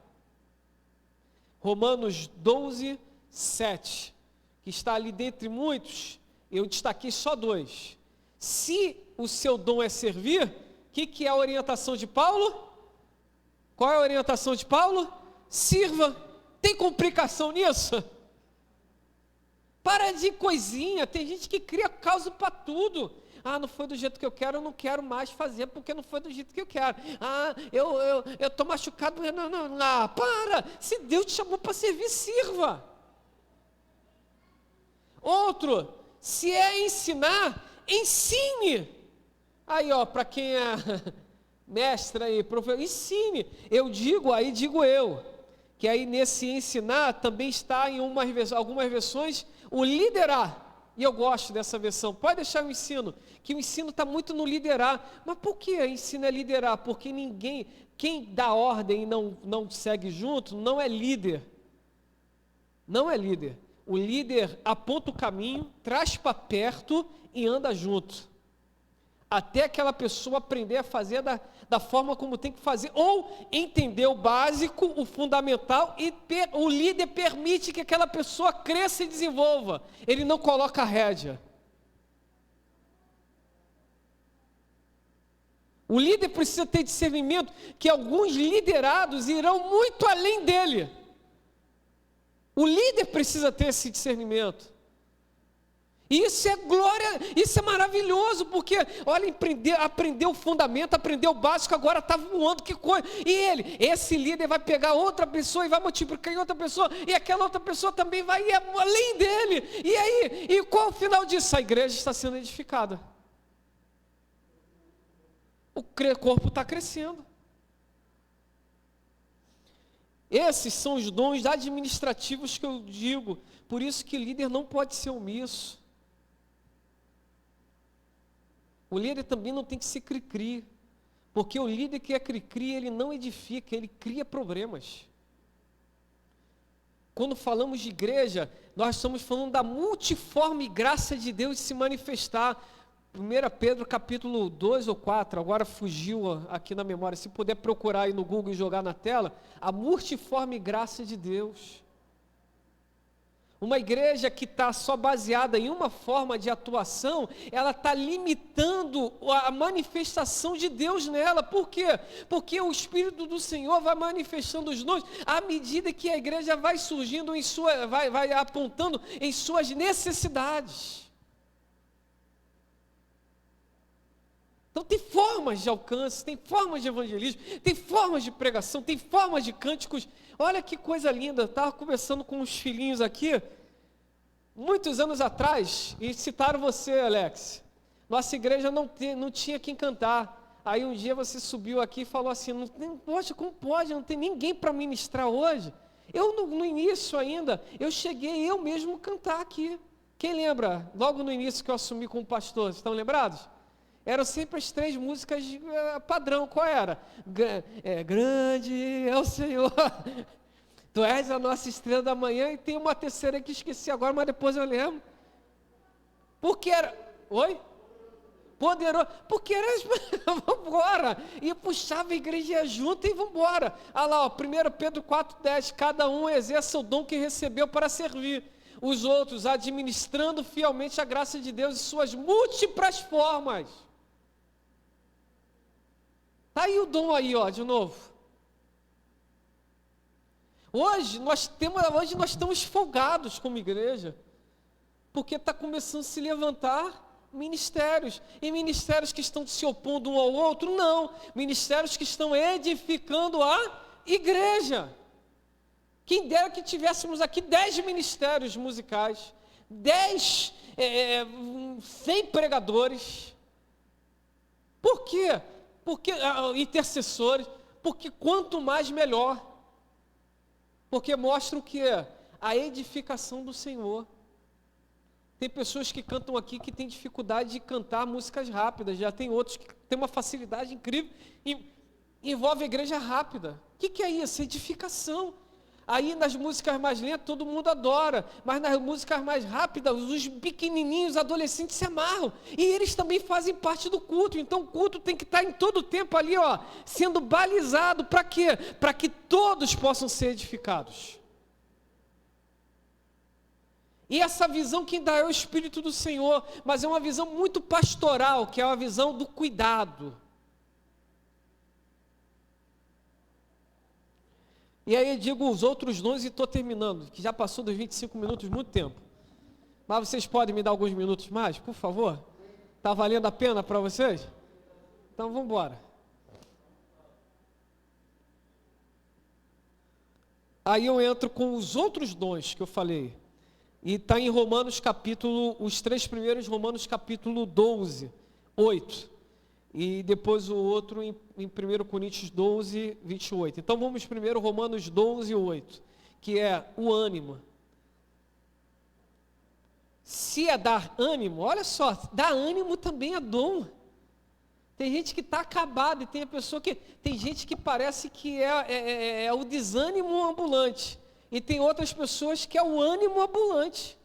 Romanos 12, 7, que está ali dentre muitos, eu destaquei só 2. Se o seu dom é servir, o que é a orientação de Paulo? Qual é a orientação de Paulo? Sirva. Tem complicação nisso? Para de coisinha, tem gente que cria causa para tudo. Não foi do jeito que eu quero, eu não quero mais fazer porque não foi do jeito que eu quero. Eu estou machucado, não, para. Se Deus te chamou para servir, sirva. Outro, se é ensinar, ensine. Aí, para quem é mestre aí, professor, ensine. Digo eu, que aí nesse ensinar também está em algumas versões o liderar. E eu gosto dessa versão. Pode deixar o ensino, que o ensino está muito no liderar. Mas por que ensino é liderar? Porque quem dá ordem e não segue junto, não é líder. Não é líder. O líder aponta o caminho, traz para perto e anda junto. Até aquela pessoa aprender a fazer da forma como tem que fazer, ou entender o básico, o fundamental, e o líder permite que aquela pessoa cresça e desenvolva. Ele não coloca a rédea. O líder precisa ter discernimento que alguns liderados irão muito além dele. O líder precisa ter esse discernimento. Isso é glória, isso é maravilhoso, porque, olha, aprender o fundamento, aprender o básico, agora está voando, que coisa. E esse líder vai pegar outra pessoa e vai multiplicar em outra pessoa, e aquela outra pessoa também vai ir além dele. E aí, e qual é o final disso? A igreja está sendo edificada. O corpo está crescendo. Esses são os dons administrativos que eu digo, por isso que líder não pode ser omisso. O líder também não tem que ser cri-cri, porque o líder que é cri-cri, ele não edifica, ele cria problemas. Quando falamos de igreja, nós estamos falando da multiforme graça de Deus de se manifestar. 1 Pedro capítulo 2 ou 4, agora fugiu aqui na memória, se puder procurar aí no Google e jogar na tela, a multiforme graça de Deus. Uma igreja que está só baseada em uma forma de atuação, ela está limitando a manifestação de Deus nela. Por quê? Porque o Espírito do Senhor vai manifestando os dons à medida que a igreja vai surgindo, vai apontando em suas necessidades. Então tem formas de alcance, tem formas de evangelismo, tem formas de pregação, tem formas de cânticos. Olha que coisa linda, eu estava conversando com os filhinhos aqui, muitos anos atrás, e citaram você, Alex. Nossa igreja não tinha quem cantar. Aí um dia você subiu aqui e falou assim, poxa, como pode? Não tem ninguém para ministrar hoje. Eu no início ainda, eu cheguei eu mesmo cantar aqui. Quem lembra? Logo no início que eu assumi como pastor, estão lembrados? Eram sempre as 3 músicas padrão. Qual era? Grande é o Senhor, Tu és a nossa estrela da manhã, e tem uma terceira que esqueci agora, mas depois eu lembro. Porque era... Oi? Poderoso. Porque era... Vamos embora. E puxava a igreja junto e vamos embora. Olha lá, 1 Pedro 4,10. Cada um exerça o dom que recebeu para servir os outros, administrando fielmente a graça de Deus em suas múltiplas formas. Está aí o dom aí, ó, de novo. Hoje nós estamos folgados como igreja, porque está começando a se levantar ministérios, e ministérios que estão se opondo um ao outro, não, ministérios que estão edificando a igreja. Quem dera que tivéssemos aqui 10 ministérios musicais, 100 pregadores. Por quê? Porque intercessores, porque quanto mais melhor. Porque mostra o que? A edificação do Senhor. Tem pessoas que cantam aqui que têm dificuldade de cantar músicas rápidas, já tem outros que têm uma facilidade incrível, e envolve a igreja rápida. O que é isso? Edificação. Aí nas músicas mais lentas todo mundo adora, mas nas músicas mais rápidas os pequenininhos, adolescentes se amarram, e eles também fazem parte do culto. Então o culto tem que estar em todo o tempo ali, ó, sendo balizado. Para quê? Para que todos possam ser edificados. E essa visão quem dá é o Espírito do Senhor, mas é uma visão muito pastoral, que é uma visão do cuidado. E aí eu digo os outros dons e estou terminando, que já passou dos 25 minutos, muito tempo. Mas vocês podem me dar alguns minutos mais, por favor? Está valendo a pena para vocês? Então vamos embora. Aí eu entro com os outros dons que eu falei. E está em Romanos capítulo, os 3 primeiros, Romanos capítulo 12, 8. E depois o outro em 1 Coríntios 12, 28. Então vamos primeiro Romanos 12, 8, que é o ânimo. Se é dar ânimo, olha só, dar ânimo também é dom. Tem gente que está acabada, e tem gente que parece que é o desânimo ambulante. E tem outras pessoas que é o ânimo ambulante.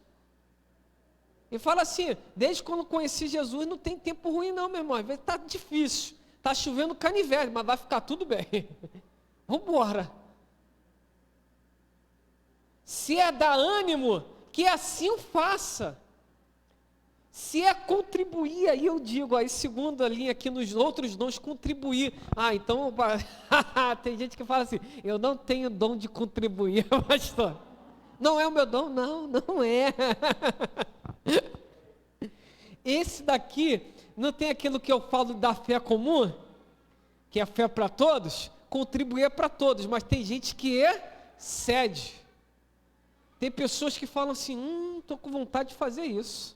E fala assim, desde quando conheci Jesus, não tem tempo ruim não, meu irmão. Às vezes está difícil, está chovendo canivete, mas vai ficar tudo bem. Vamos embora. Se é dar ânimo, que assim o faça. Se é contribuir, aí eu digo, aí segunda linha aqui nos outros dons, contribuir. Então, tem gente que fala assim, eu não tenho dom de contribuir, pastor. Não é o meu dom? Não é. Esse daqui, não tem aquilo que eu falo da fé comum, que é a fé para todos? Contribuir é para todos, mas tem gente que cede. Tem pessoas que falam assim, estou com vontade de fazer isso.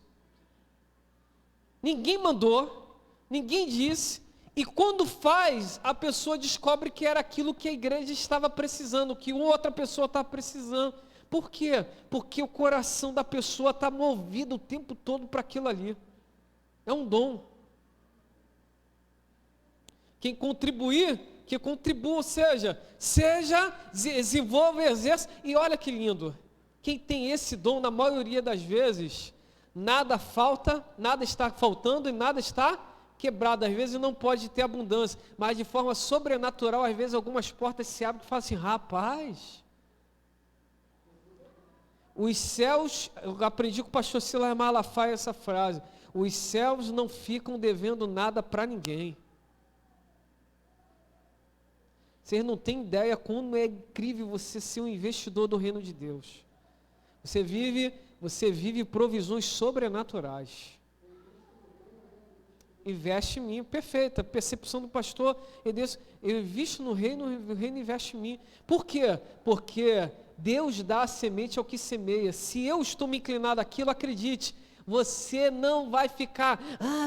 Ninguém mandou, ninguém disse, e quando faz, a pessoa descobre que era aquilo que a igreja estava precisando, que outra pessoa estava precisando. Por quê? Porque o coração da pessoa está movido o tempo todo para aquilo ali. É um dom. Quem contribuir, que contribua, ou seja, desenvolva, exerça, e olha que lindo. Quem tem esse dom, na maioria das vezes, nada falta, nada está faltando e nada está quebrado. Às vezes não pode ter abundância, mas de forma sobrenatural, às vezes algumas portas se abrem e falam assim, rapaz, os céus, eu aprendi com o pastor Silas Malafaia essa frase, os céus não ficam devendo nada para ninguém. Vocês não têm ideia como é incrível você ser um investidor do reino de Deus. Você vive provisões sobrenaturais. Investe em mim, perfeita, percepção do pastor, eu invisto no reino, o reino investe em mim. Por quê? Porque Deus dá a semente ao que semeia. Se eu estou me inclinado àquilo, acredite, você não vai ficar,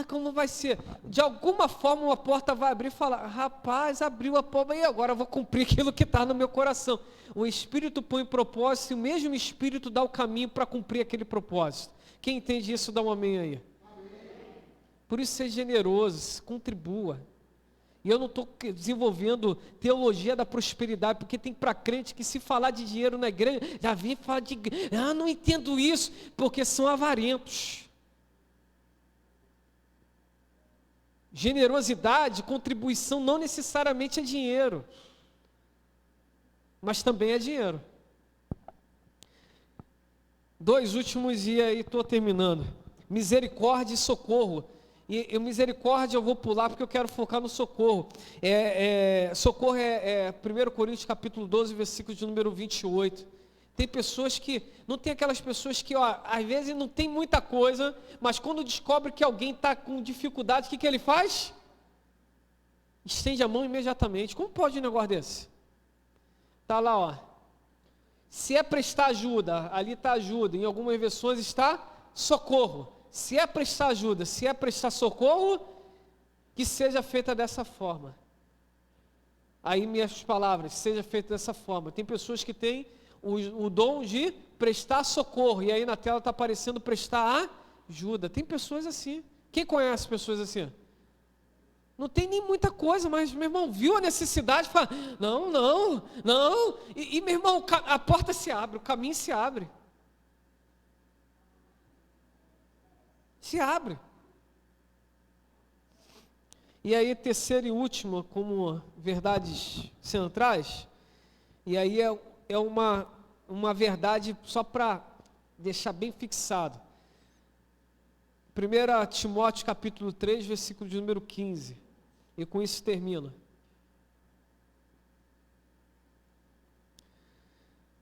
como vai ser? De alguma forma uma porta vai abrir e falar, rapaz, abriu a porta e agora eu vou cumprir aquilo que está no meu coração. O Espírito põe propósito e o mesmo Espírito dá o caminho para cumprir aquele propósito. Quem entende isso, dá um amém aí. Por isso, seja generoso, contribua. E eu não estou desenvolvendo teologia da prosperidade, porque tem para crente que se falar de dinheiro na igreja, já vem falar de igreja. Não entendo isso, porque são avarentos. Generosidade, contribuição, não necessariamente é dinheiro, mas também é dinheiro. 2 últimos e aí estou terminando. Misericórdia e socorro. E misericórdia eu vou pular porque eu quero focar no socorro. Socorro é 1 Coríntios capítulo 12, versículo de número 28. Tem pessoas que, não tem aquelas pessoas que, às vezes não tem muita coisa, mas quando descobre que alguém está com dificuldade, o que ele faz? Estende a mão imediatamente. Como pode um negócio desse? Está lá, se é prestar ajuda, ali está ajuda, em algumas versões está socorro. Se é prestar ajuda, se é prestar socorro, que seja feita dessa forma. Aí minhas palavras, seja feita dessa forma. Tem pessoas que têm o dom de prestar socorro, e aí na tela está aparecendo prestar ajuda. Tem pessoas assim. Quem conhece pessoas assim? Não tem nem muita coisa, mas meu irmão viu a necessidade, fala, não. E meu irmão, a porta se abre, o caminho se abre. Se abre. E aí, terceiro e último, como verdades centrais, e aí é uma verdade só para deixar bem fixado. 1 Timóteo capítulo 3, versículo de número 15. E com isso termina.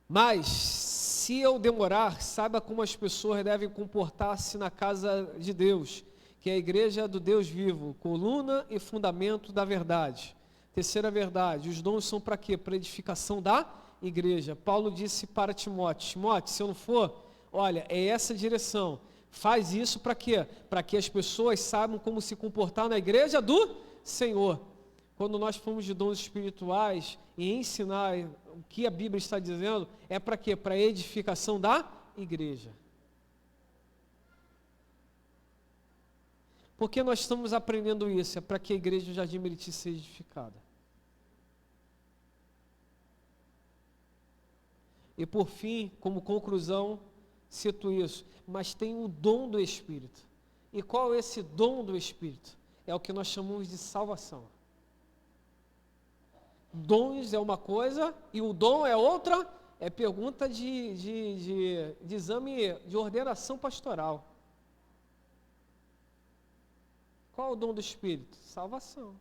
Mas, se eu demorar, saiba como as pessoas devem comportar-se na casa de Deus, que é a igreja do Deus vivo, coluna e fundamento da verdade. Terceira verdade, os dons são para quê? Para edificação da igreja. Paulo disse para Timóteo, se eu não for, olha, é essa direção. Faz isso para quê? Para que as pessoas saibam como se comportar na igreja do Senhor. Quando nós formos de dons espirituais e ensinar o que a Bíblia está dizendo, é para quê? Para a edificação da igreja. Por que nós estamos aprendendo isso? É para que a igreja do Jardim Meriti seja edificada. E por fim, como conclusão, cito isso, mas tem o dom do Espírito. E qual é esse dom do Espírito? É o que nós chamamos de salvação. Dons é uma coisa e o dom é outra, é pergunta de exame de ordenação pastoral. Qual é o dom do Espírito? Salvação.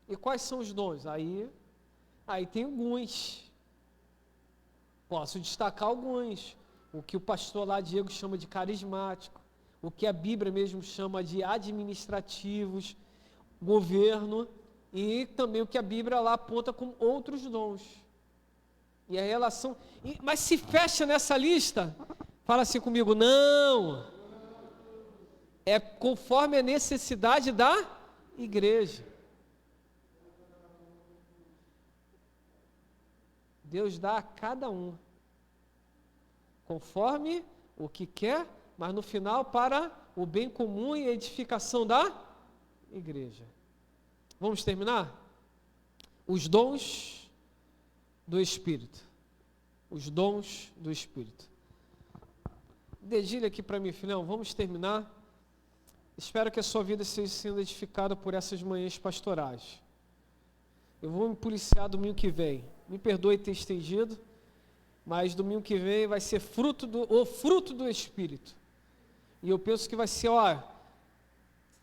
E quais são os dons? Aí tem alguns. Posso destacar alguns. O que o pastor lá, Diego, chama de carismático. O que a Bíblia mesmo chama de administrativos, governo. E também o que a Bíblia lá aponta como outros dons. E a relação... Mas se fecha nessa lista... Fala assim comigo, não. É conforme a necessidade da igreja. Deus dá a cada um. Conforme o que quer, mas no final para o bem comum e a edificação da igreja. Vamos terminar? Os dons do Espírito. Os dons do Espírito. Dedilha aqui para mim, filhão, vamos terminar. Espero que a sua vida seja sendo edificada por essas manhãs pastorais. Eu vou me policiar domingo que vem. Me perdoe ter estendido, mas domingo que vem vai ser o fruto do Espírito. E eu penso que vai ser,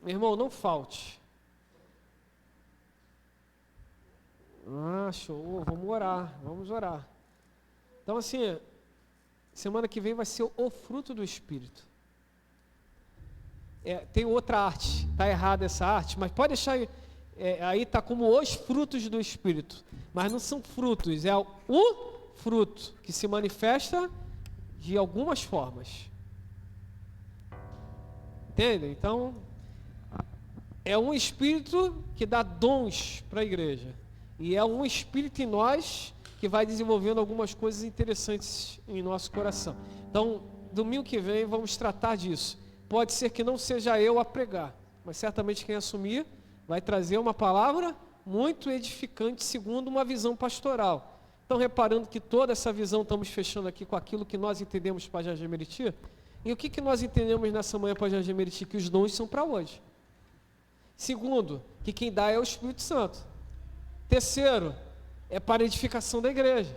meu irmão, não falte. Show, vamos orar. Então assim, semana que vem vai ser o fruto do Espírito. Tem outra arte, está errada essa arte, mas pode deixar aí está como os frutos do Espírito, mas não são frutos, é o fruto que se manifesta de algumas formas. Entendem? Então, é um Espírito que dá dons para a igreja, e é um Espírito em nós que vai desenvolvendo algumas coisas interessantes em nosso coração. Então, domingo que vem vamos tratar disso. Pode ser que não seja eu a pregar, mas certamente quem assumir vai trazer uma palavra muito edificante segundo uma visão pastoral. Então, reparando que toda essa visão estamos fechando aqui com aquilo que nós entendemos para Jardim Meriti. E o que nós entendemos nessa manhã para Jardim Meriti? Que os dons são para hoje. Segundo, que quem dá é o Espírito Santo. Terceiro, é para a edificação da igreja.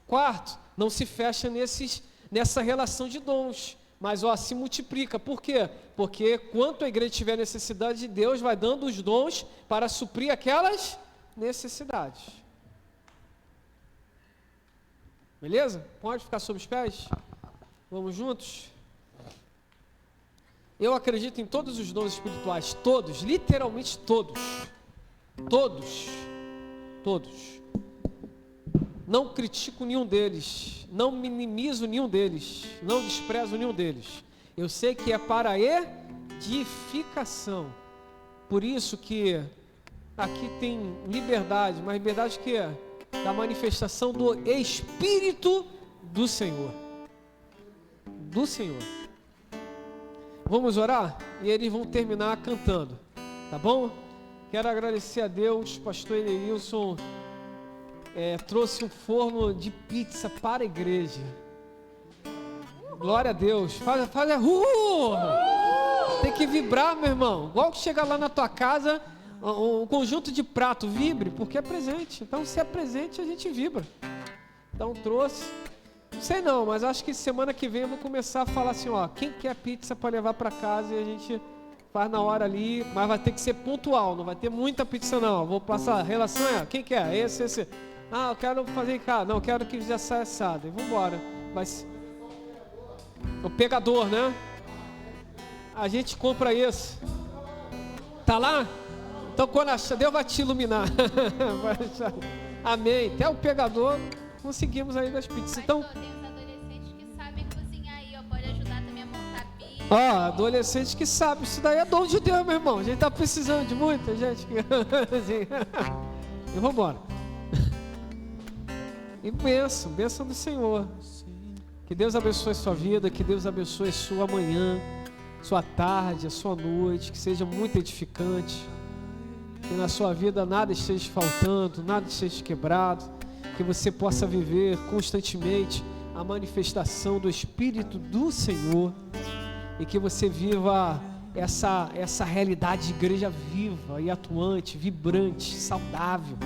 Quarto, não se fecha nessa relação de dons, mas se multiplica. Por quê? Porque quanto a igreja tiver necessidade de Deus, vai dando os dons para suprir aquelas necessidades. Beleza? Pode ficar sob os pés? Vamos juntos? Eu acredito em todos os dons espirituais, todos, literalmente todos. Todos. Não critico nenhum deles, não minimizo nenhum deles, não desprezo nenhum deles. Eu sei que é para edificação. Por isso que aqui tem liberdade, mas liberdade que é da manifestação do Espírito do Senhor. Do Senhor. Vamos orar? E eles vão terminar cantando, tá bom? Quero agradecer a Deus, pastor Elenilson trouxe um forno de pizza para a igreja. Glória a Deus. Faz tem que vibrar, meu irmão. Igual que chega lá na tua casa, um conjunto de prato, vibre, porque é presente. Então, se é presente, a gente vibra. Então, trouxe. Não sei não, mas acho que semana que vem eu vou começar a falar assim, quem quer pizza para levar para casa e a gente faz na hora ali, mas vai ter que ser pontual, não vai ter muita pizza não. Vou passar a relação, quem quer? Esse. Eu quero fazer em casa. Não, quero que já saia assado. E vamos embora. Mas o pegador, né? A gente compra esse. Tá lá? Então quando achar, Deus vai te iluminar. Amém. Até o pegador conseguimos aí das pizzas. Então, tem os adolescentes que sabem cozinhar aí, pode ajudar também a montar pizza. Adolescente que sabe. Isso daí é dom de Deus, meu irmão. A gente tá precisando de muita gente. E vamos embora. E bênção do Senhor. Que Deus abençoe a sua vida, que Deus abençoe a sua manhã, sua tarde, a sua noite, que seja muito edificante. Que na sua vida nada esteja faltando, nada esteja quebrado, que você possa viver constantemente a manifestação do Espírito do Senhor e que você viva essa realidade de igreja viva e atuante, vibrante, saudável.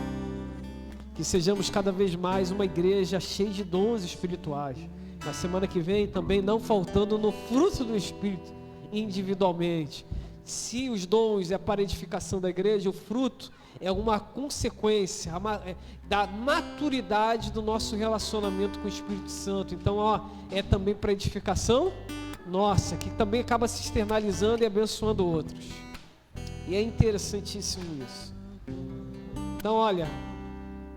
Que sejamos cada vez mais uma igreja cheia de dons espirituais. Na semana que vem também não faltando no fruto do Espírito, individualmente. Se os dons é para a edificação da igreja, o fruto é uma consequência da maturidade do nosso relacionamento com o Espírito Santo. Então, é também para edificação nossa, que também acaba se externalizando e abençoando outros. E é interessantíssimo isso. Então, olha,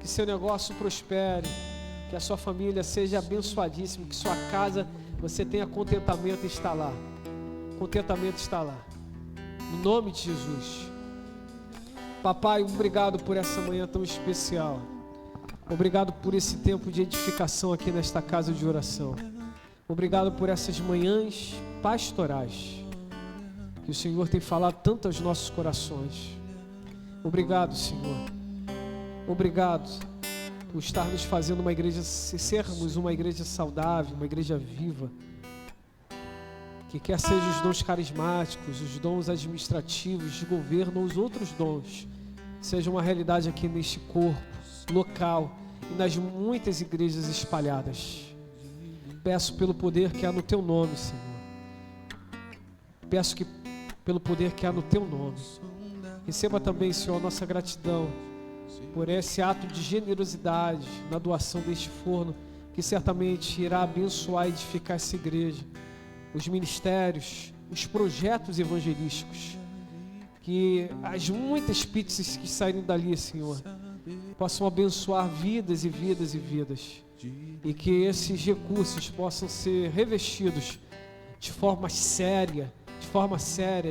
que seu negócio prospere, que a sua família seja abençoadíssima, que sua casa, você tenha contentamento e está lá. Contentamento está lá. Em nome de Jesus. Papai, obrigado por essa manhã tão especial. Obrigado por esse tempo de edificação aqui nesta casa de oração. Obrigado por essas manhãs pastorais que o Senhor tem falado tanto aos nossos corações. Obrigado, Senhor. Obrigado por estar nos fazendo uma igreja, sermos uma igreja saudável, uma igreja viva. Que quer sejam os dons carismáticos, os dons administrativos, de governo ou os outros dons, seja uma realidade aqui neste corpo, local, e nas muitas igrejas espalhadas. Peço pelo poder que há no Teu nome, Senhor. Peço que pelo poder que há no Teu nome. Receba também, Senhor, a nossa gratidão por esse ato de generosidade na doação deste forno, que certamente irá abençoar e edificar essa igreja, os ministérios, os projetos evangelísticos, que as muitas pizzas que saírem dali, Senhor, possam abençoar vidas e vidas e vidas, e que esses recursos possam ser revestidos de forma séria,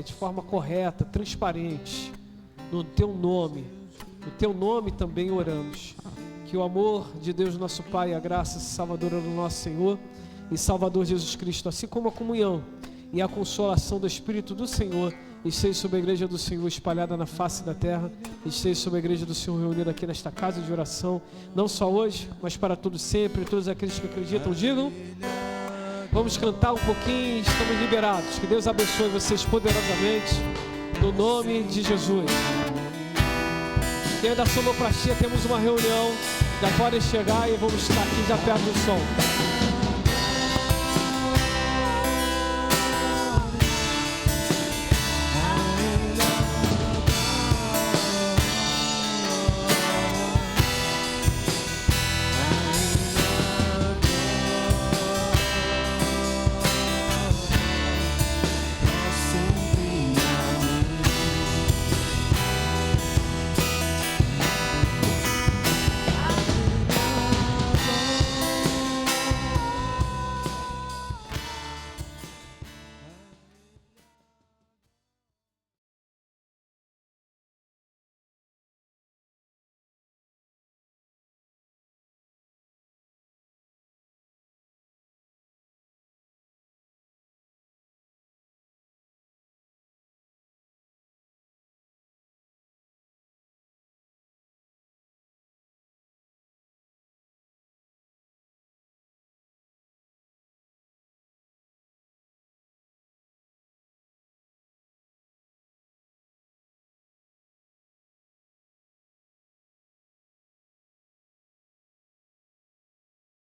de forma correta, transparente, no Teu nome. No Teu nome também oramos. Que o amor de Deus nosso Pai, a graça salvadora do nosso Senhor e Salvador Jesus Cristo, assim como a comunhão e a consolação do Espírito do Senhor, esteja sobre a igreja do Senhor espalhada na face da terra, esteja sobre a igreja do Senhor reunida aqui nesta casa de oração, não só hoje, mas para todos sempre. Todos aqueles que acreditam, digam. Vamos cantar um pouquinho, estamos liberados. Que Deus abençoe vocês poderosamente, no nome de Jesus. Quem é da sonoplastia, temos uma reunião, já podem chegar e vamos estar aqui já perto do som.